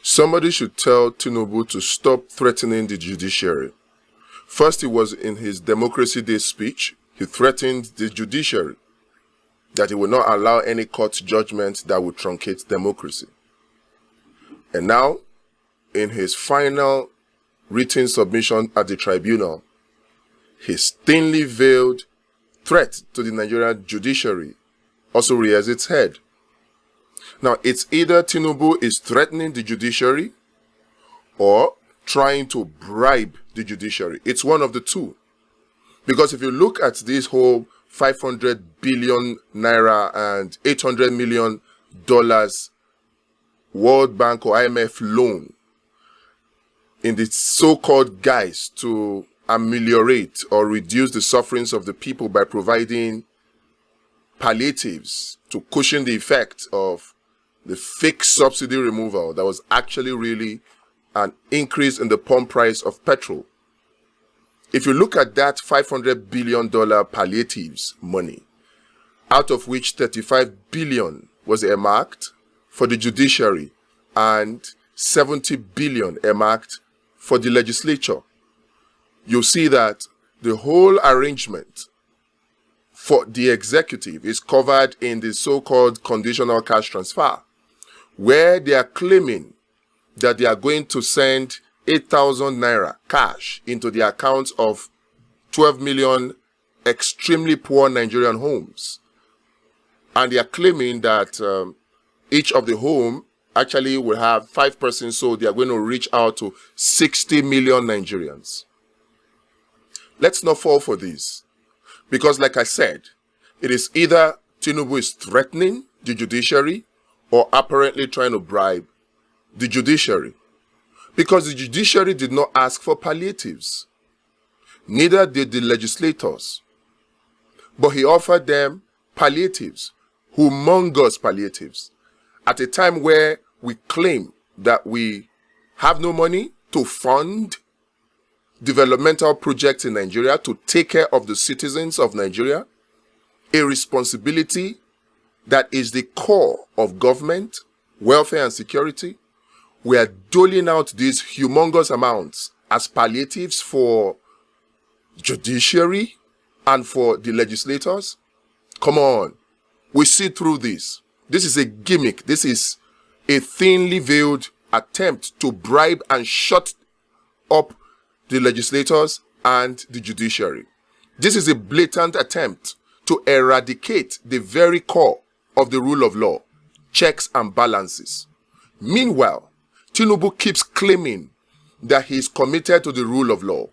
Somebody should tell Tinubu to stop threatening the judiciary. First, it was in his Democracy Day speech, he threatened the judiciary that he would not allow any court judgment that would truncate democracy. And now, in his final written submission at the tribunal, his thinly veiled threat to the Nigerian judiciary also rears its head. Now, it's either Tinubu is threatening the judiciary or trying to bribe the judiciary. It's one of the two. Because if you look at this whole 500 billion naira and $800 million World Bank or IMF loan in the so-called guise to ameliorate or reduce the sufferings of the people by providing palliatives to cushion the effect of the fake subsidy removal that was actually really an increase in the pump price of petrol. If you look at that $500 billion palliatives money, out of which 35 billion was earmarked for the judiciary and 70 billion earmarked for the legislature, you'll see that the whole arrangement for the executive is covered in the so-called conditional cash transfer, where they are claiming that they are going to send 8,000 naira cash into the accounts of 12 million extremely poor Nigerian homes. And they are claiming that each of the home actually will have 5 persons, so they are going to reach out to 60 million Nigerians. Let's not fall for this. Because like I said, it is either Tinubu is threatening the judiciary or apparently trying to bribe the judiciary. Because the judiciary did not ask for palliatives. Neither did the legislators. But he offered them palliatives, humongous palliatives, at a time where we claim that we have no money to fund developmental projects in Nigeria, to take care of the citizens of Nigeria, a responsibility that is the core of government, welfare and security. We are doling out these humongous amounts as palliatives for judiciary and for the legislators. Come on, we see through this. This is a gimmick. This is a thinly veiled attempt to bribe and shut up the legislators and the judiciary. This is a blatant attempt to eradicate the very core of the rule of law, checks and balances. Meanwhile, Tinubu keeps claiming that he is committed to the rule of law.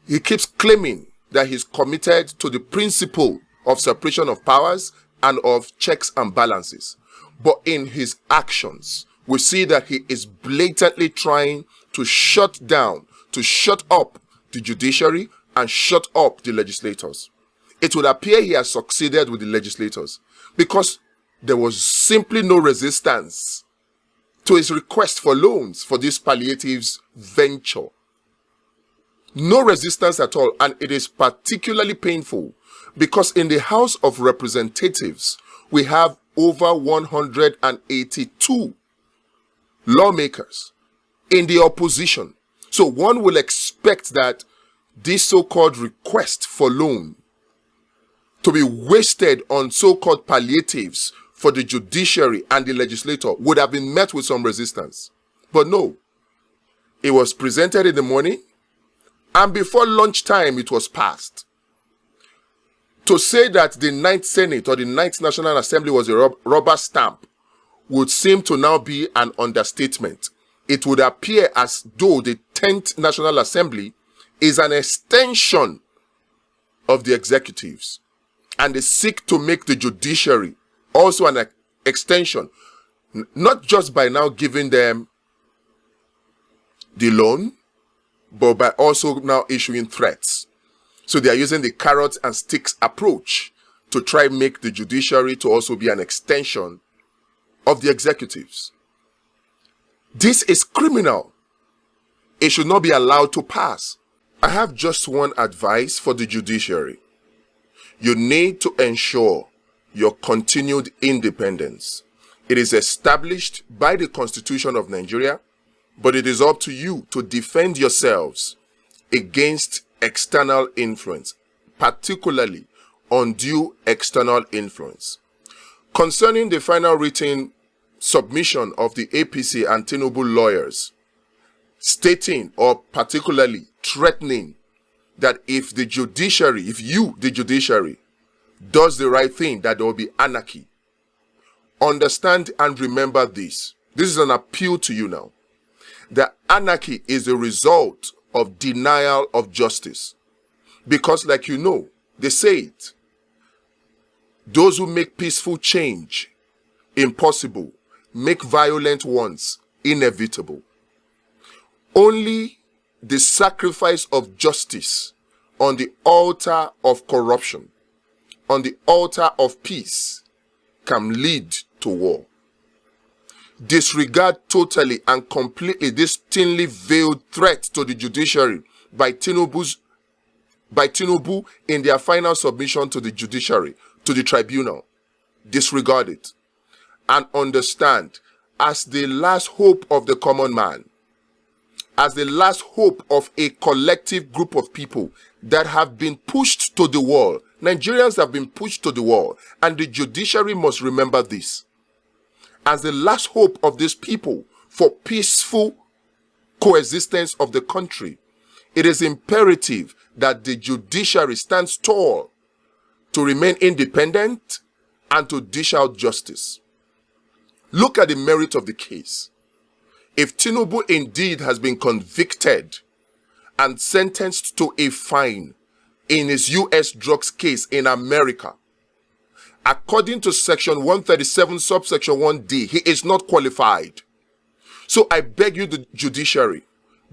He keeps claiming that he is committed to the principle of separation of powers and of checks and balances. But in his actions, we see that he is blatantly trying to shut down, to shut up the judiciary and shut up the legislators. It would appear he has succeeded with the legislators because there was simply no resistance to his request for loans for this palliatives venture. No resistance at all, and it is particularly painful because in the House of Representatives, we have over 182 lawmakers in the opposition. So one will expect that this so-called request for loan to be wasted on so-called palliatives for the judiciary and the legislator would have been met with some resistance. But no, it was presented in the morning, and before lunchtime it was passed. To say that the 9th Senate or the 9th National Assembly was a rubber stamp would seem to now be an understatement. It would appear as though the 10th National Assembly is an extension of the executives, and they seek to make the judiciary also an extension, not just by now giving them the loan, but by also now issuing threats. So they are using the carrots and sticks approach to try and make the judiciary to also be an extension of the executives. This is criminal. It should not be allowed to pass. I have just one advice for the judiciary. You need to ensure your continued independence. It is established by the Constitution of Nigeria But it is up to you to defend yourselves against external influence, particularly undue external influence. Concerning the final written submission of the APC and Tinubu lawyers, stating or particularly threatening that if the judiciary, the judiciary, does the right thing, that there will be anarchy. Understand and remember this. This is an appeal to you now. The anarchy is a result of denial of justice. Because like you know, they say it. Those who make peaceful change impossible make violent ones inevitable. Only the sacrifice of justice on the altar of corruption, on the altar of peace, can lead to war. Disregard totally and completely this thinly veiled threat to the judiciary by Tinubu in their final submission to the judiciary, to the tribunal. Disregard it and understand, as the last hope of the common man, as the last hope of a collective group of people that have been pushed to the wall. Nigerians have been pushed to the wall, and the judiciary must remember this. As the last hope of these people for peaceful coexistence of the country, it is imperative that the judiciary stands tall to remain independent and to dish out justice. Look at the merit of the case. If Tinubu indeed has been convicted and sentenced to a fine in his US drugs case in America, according to section 137 subsection 1D, he is not qualified. So I beg you, the judiciary,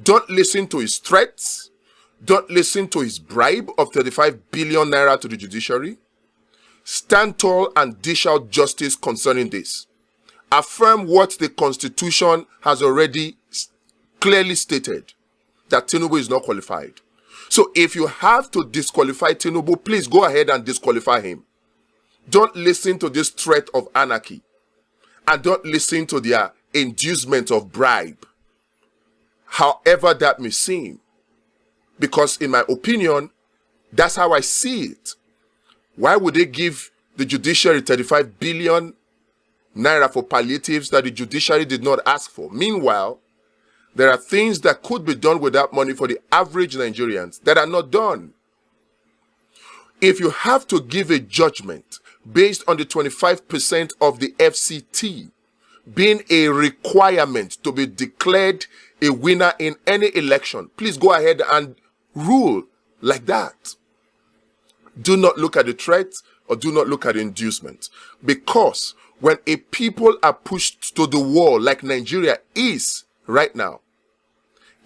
don't listen to his threats. Don't listen to his bribe of 35 billion naira to the judiciary. Stand tall and dish out justice concerning this. Affirm what the Constitution has already clearly stated, that Tinubu is not qualified. So if you have to disqualify Tinubu, please go ahead and disqualify him. Don't listen to this threat of anarchy. And don't listen to their inducement of bribe, however that may seem. Because in my opinion, that's how I see it. Why would they give the judiciary 35 billion naira for palliatives that the judiciary did not ask for? Meanwhile, there are things that could be done with that money for the average Nigerians that are not done. If you have to give a judgment based on the 25% of the FCT being a requirement to be declared a winner in any election, please go ahead and rule like that. Do not look at the threat or do not look at the inducement. Because when a people are pushed to the wall like Nigeria is right now,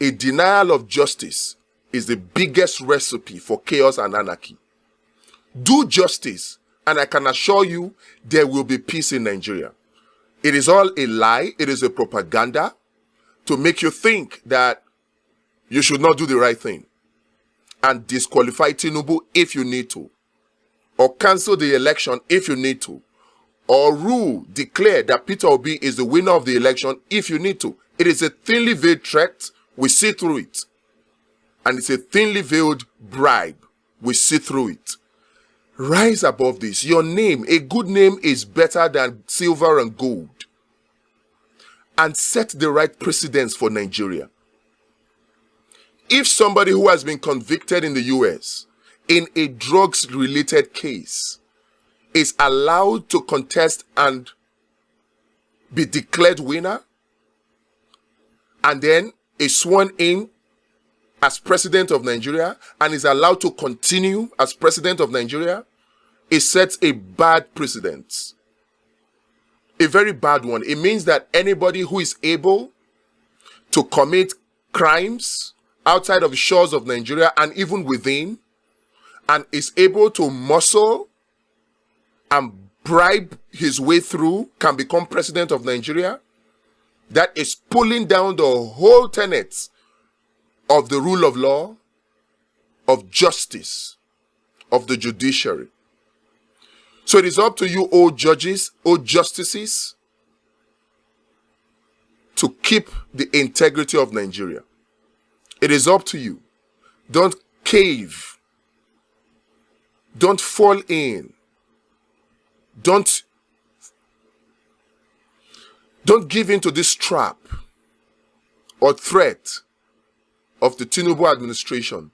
a denial of justice is the biggest recipe for chaos and anarchy. Do justice, and I can assure you there will be peace in Nigeria. It is all a lie. It is a propaganda to make you think that you should not do the right thing and disqualify Tinubu if you need to, or cancel the election if you need to, or declare that Peter Obi is the winner of the election if you need to. It is a thinly veiled threat. We see through it. And it's a thinly veiled bribe. We see through it. Rise above this. Your name, a good name, is better than silver and gold. And set the right precedence for Nigeria. If somebody who has been convicted in the US in a drugs-related case is allowed to contest and be declared winner, and then is sworn in as president of Nigeria and is allowed to continue as president of Nigeria, it sets a bad precedent. A very bad one. It means that anybody who is able to commit crimes outside of the shores of Nigeria and even within, and is able to muscle and bribe his way through, can become president of Nigeria. That is pulling down the whole tenets of the rule of law, of justice, of the judiciary. So it is up to you, O judges, O justices, to keep the integrity of Nigeria. It is up to you. Don't cave. Don't fall in. Don't give in to this trap or threat of the Tinubu administration